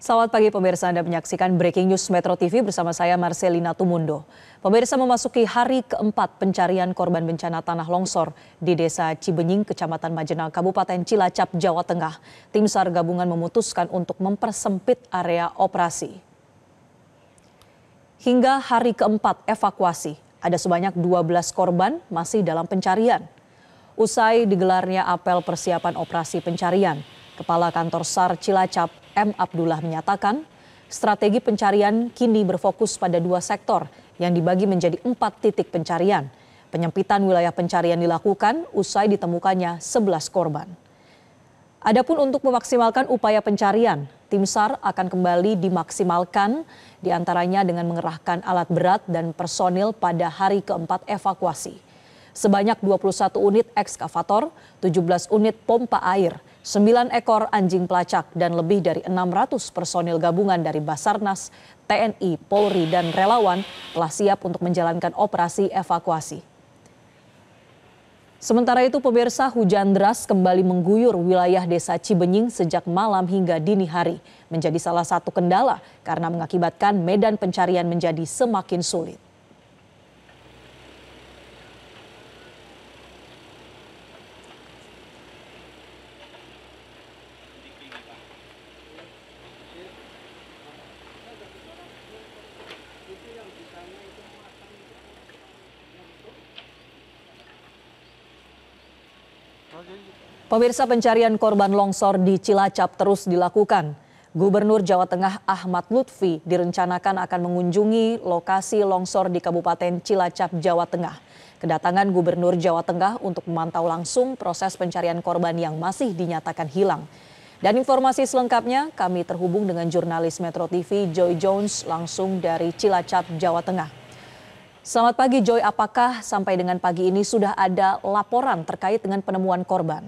Selamat pagi pemirsa, Anda menyaksikan Breaking News Metro TV bersama saya Marcelina Tumundo. Pemirsa, memasuki hari keempat pencarian korban bencana tanah longsor di Desa Cibenying, Kecamatan Majenang, Kabupaten Cilacap, Jawa Tengah. Tim SAR gabungan memutuskan untuk mempersempit area operasi. Hingga hari keempat evakuasi, ada sebanyak 12 korban masih dalam pencarian. Usai digelarnya apel persiapan operasi pencarian, Kepala Kantor SAR Cilacap M. Abdullah menyatakan strategi pencarian kini berfokus pada 2 sektor yang dibagi menjadi 4 titik pencarian. Penyempitan wilayah pencarian dilakukan usai ditemukannya 11 korban. Adapun untuk memaksimalkan upaya pencarian, tim SAR akan kembali dimaksimalkan diantaranya dengan mengerahkan alat berat dan personil pada hari keempat evakuasi. Sebanyak 21 unit ekskavator, 17 unit pompa air, 9 ekor anjing pelacak dan lebih dari 600 personil gabungan dari Basarnas, TNI, Polri dan relawan telah siap untuk menjalankan operasi evakuasi. Sementara itu pemirsa, hujan deras kembali mengguyur wilayah Desa Cibenying sejak malam hingga dini hari. Menjadi salah satu kendala karena mengakibatkan medan pencarian menjadi semakin sulit. Pemirsa, pencarian korban longsor di Cilacap terus dilakukan. Gubernur Jawa Tengah Ahmad Lutfi direncanakan akan mengunjungi lokasi longsor di Kabupaten Cilacap, Jawa Tengah. Kedatangan Gubernur Jawa Tengah untuk memantau langsung proses pencarian korban yang masih dinyatakan hilang. Dan informasi selengkapnya kami terhubung dengan jurnalis Metro TV Joy Jones langsung dari Cilacap, Jawa Tengah. Selamat pagi Joy, apakah sampai dengan pagi ini sudah ada laporan terkait dengan penemuan korban?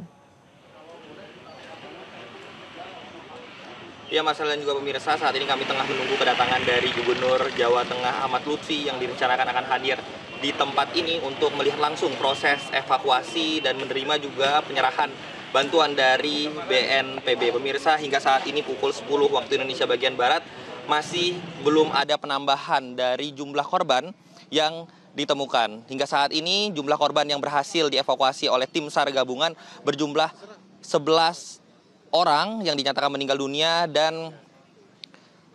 Ya, Marcel dan juga pemirsa, saat ini kami tengah menunggu kedatangan dari Gubernur Jawa Tengah Ahmad Lutfi yang direncanakan akan hadir di tempat ini untuk melihat langsung proses evakuasi dan menerima juga penyerahan bantuan dari BNPB. Pemirsa, hingga saat ini pukul 10 waktu Indonesia bagian Barat masih belum ada penambahan dari jumlah korban yang ditemukan. Hingga saat ini jumlah korban yang berhasil dievakuasi oleh tim SAR gabungan berjumlah 11 orang yang dinyatakan meninggal dunia dan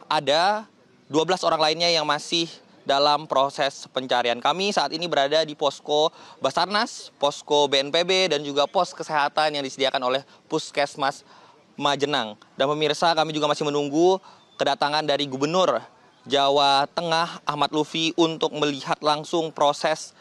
ada 12 orang lainnya yang masih dalam proses pencarian. Kami saat ini berada di posko Basarnas, posko BNPB dan juga pos kesehatan yang disediakan oleh Puskesmas Majenang. Dan pemirsa, kami juga masih menunggu kedatangan dari Gubernur Jawa Tengah Ahmad Lutfi untuk melihat langsung proses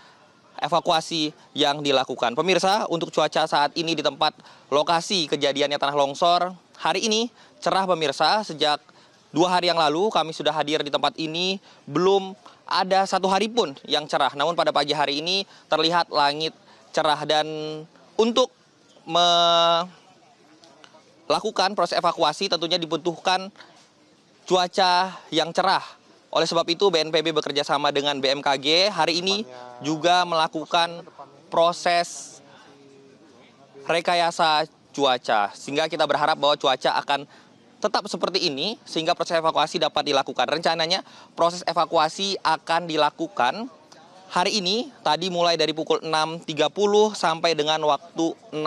evakuasi yang dilakukan. Pemirsa, untuk cuaca saat ini di tempat lokasi kejadiannya tanah longsor, hari ini cerah pemirsa. Sejak 2 hari yang lalu kami sudah hadir di tempat ini, belum ada 1 hari pun yang cerah. Namun pada pagi hari ini terlihat langit cerah dan untuk melakukan proses evakuasi tentunya dibutuhkan cuaca yang cerah. Oleh sebab itu BNPB bekerja sama dengan BMKG hari ini juga melakukan proses rekayasa cuaca. Sehingga kita berharap bahwa cuaca akan tetap seperti ini sehingga proses evakuasi dapat dilakukan. Rencananya proses evakuasi akan dilakukan hari ini tadi mulai dari pukul 6.30 sampai dengan waktu 6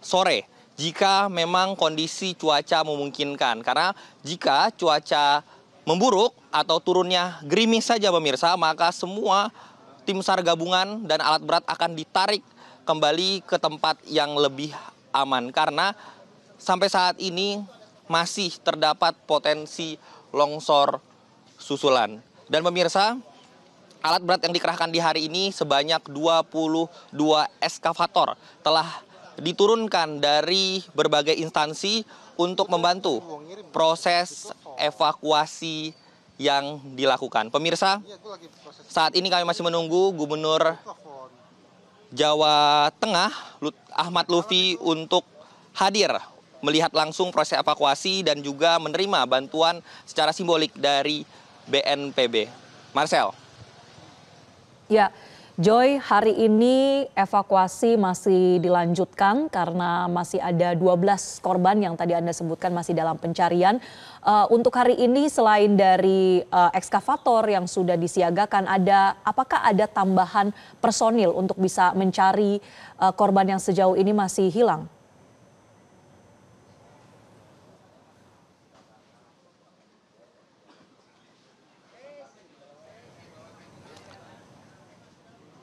sore. Jika memang kondisi cuaca memungkinkan. Karena jika cuaca memburuk atau turunnya gerimis saja pemirsa, maka semua tim SAR gabungan dan alat berat akan ditarik kembali ke tempat yang lebih aman. Karena sampai saat ini masih terdapat potensi longsor susulan. Dan pemirsa, alat berat yang dikerahkan di hari ini sebanyak 22 eskavator telah diturunkan dari berbagai instansi untuk membantu proses evakuasi yang dilakukan. Pemirsa, saat ini kami masih menunggu Gubernur Jawa Tengah Ahmad Lutfi untuk hadir melihat langsung proses evakuasi dan juga menerima bantuan secara simbolik dari BNPB. Marcel. Ya, Joy, hari ini evakuasi masih dilanjutkan karena masih ada 12 korban yang tadi Anda sebutkan masih dalam pencarian. Untuk hari ini selain dari ekskavator yang sudah disiagakan, apakah ada tambahan personil untuk bisa mencari korban yang sejauh ini masih hilang?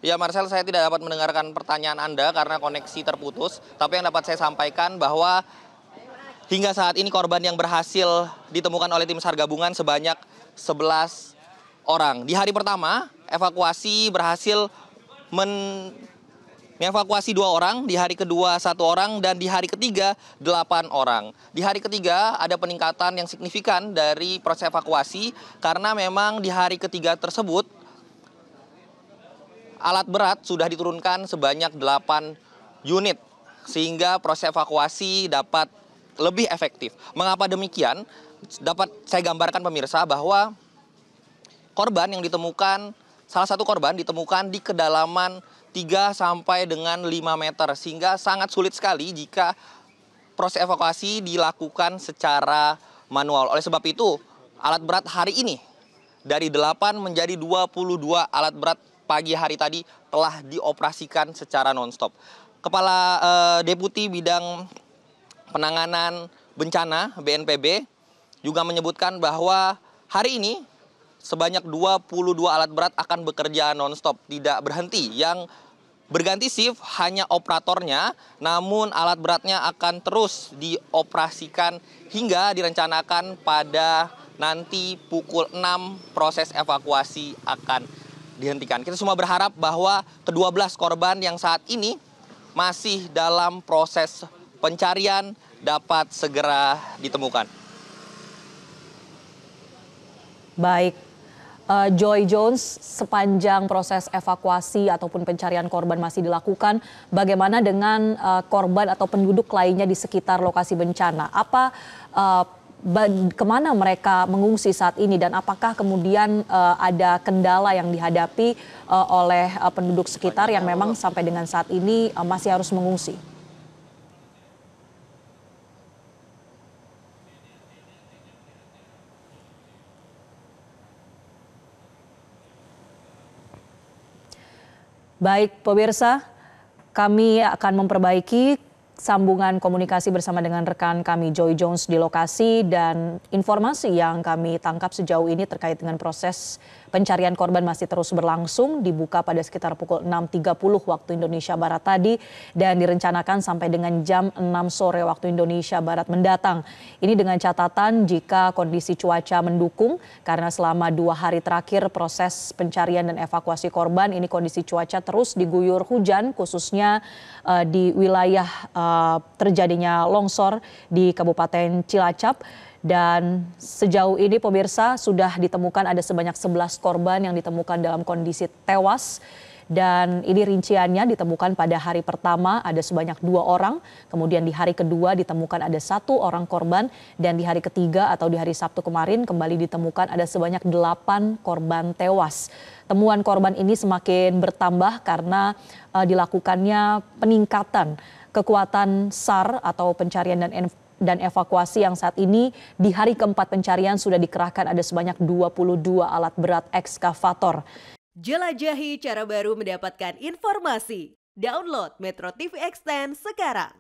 Ya Marcel, saya tidak dapat mendengarkan pertanyaan Anda karena koneksi terputus. Tapi yang dapat saya sampaikan bahwa hingga saat ini korban yang berhasil ditemukan oleh tim SAR gabungan sebanyak 11 orang. Di hari pertama, evakuasi berhasil mengevakuasi 2 orang, di hari kedua 1 orang, dan di hari ketiga 8 orang. Di hari ketiga ada peningkatan yang signifikan dari proses evakuasi karena memang di hari ketiga tersebut alat berat sudah diturunkan sebanyak 8 unit sehingga proses evakuasi dapat lebih efektif. Mengapa demikian? Dapat saya gambarkan pemirsa bahwa korban yang ditemukan, salah satu korban ditemukan di kedalaman 3 sampai dengan 5 meter sehingga sangat sulit sekali jika proses evakuasi dilakukan secara manual. Oleh sebab itu, alat berat hari ini dari 8 menjadi 22 alat berat pagi hari tadi telah dioperasikan secara nonstop. Kepala Deputi Bidang Penanganan Bencana BNPB juga menyebutkan bahwa hari ini sebanyak 22 alat berat akan bekerja nonstop, tidak berhenti. Yang berganti shift hanya operatornya, namun alat beratnya akan terus dioperasikan hingga direncanakan pada nanti pukul 6 proses evakuasi akan dihentikan. Kita semua berharap bahwa ke-12 korban yang saat ini masih dalam proses pencarian dapat segera ditemukan. Baik, Joy Jones, sepanjang proses evakuasi ataupun pencarian korban masih dilakukan, bagaimana dengan korban atau penduduk lainnya di sekitar lokasi bencana? Kemana mereka mengungsi saat ini dan apakah kemudian ada kendala yang dihadapi oleh penduduk sekitar yang memang sampai dengan saat ini masih harus mengungsi? Baik, pemirsa, kami akan memperbaiki sambungan komunikasi bersama dengan rekan kami Joy Jones di lokasi, dan informasi yang kami tangkap sejauh ini terkait dengan proses pencarian korban masih terus berlangsung, dibuka pada sekitar pukul 6.30 waktu Indonesia Barat tadi dan direncanakan sampai dengan jam 6 sore waktu Indonesia Barat mendatang. Ini dengan catatan jika kondisi cuaca mendukung, karena selama 2 hari terakhir proses pencarian dan evakuasi korban ini kondisi cuaca terus diguyur hujan, khususnya di wilayah terjadinya longsor di Kabupaten Cilacap. Dan sejauh ini pemirsa sudah ditemukan ada sebanyak 11 korban yang ditemukan dalam kondisi tewas. Dan ini rinciannya ditemukan pada hari pertama ada sebanyak 2 orang, kemudian di hari kedua ditemukan ada 1 orang korban, dan di hari ketiga atau di hari Sabtu kemarin kembali ditemukan ada sebanyak 8 korban tewas. Temuan korban ini semakin bertambah karena dilakukannya peningkatan kekuatan SAR atau pencarian dan evakuasi yang saat ini di hari keempat pencarian sudah dikerahkan ada sebanyak 22 alat berat ekskavator. Jelajahi cara baru mendapatkan informasi. Download Metro TV Extend sekarang.